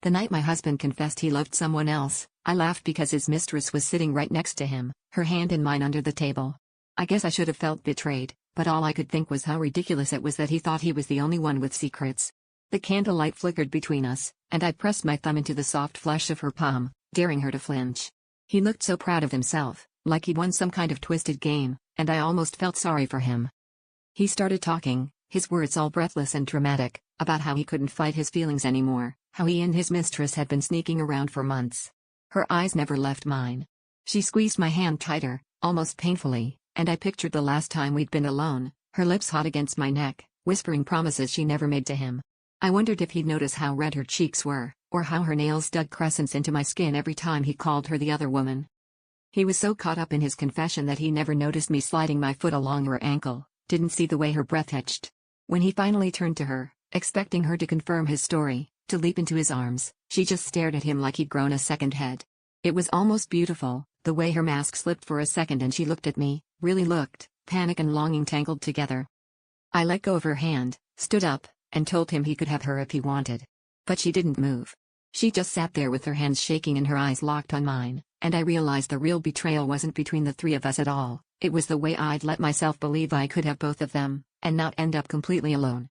The night my husband confessed he loved someone else, I laughed because his mistress was sitting right next to him, her hand in mine under the table. I guess I should have felt betrayed, but all I could think was how ridiculous it was that he thought he was the only one with secrets. The candlelight flickered between us, and I pressed my thumb into the soft flesh of her palm, daring her to flinch. He looked so proud of himself, like he'd won some kind of twisted game, and I almost felt sorry for him. He started talking, his words all breathless and dramatic, about how he couldn't fight his feelings anymore, how he and his mistress had been sneaking around for months. Her eyes never left mine. She squeezed my hand tighter, almost painfully, and I pictured the last time we'd been alone, her lips hot against my neck, whispering promises she never made to him. I wondered if he'd notice how red her cheeks were, or how her nails dug crescents into my skin every time he called her the other woman. He was so caught up in his confession that he never noticed me sliding my foot along her ankle, didn't see the way her breath hitched. When he finally turned to her, expecting her to confirm his story, to leap into his arms, she just stared at him like he'd grown a second head. It was almost beautiful, the way her mask slipped for a second and she looked at me, really looked, panic and longing tangled together. I let go of her hand, stood up, and told him he could have her if he wanted. But she didn't move. She just sat there with her hands shaking and her eyes locked on mine, and I realized the real betrayal wasn't between the three of us at all, it was the way I'd let myself believe I could have both of them, and not end up completely alone.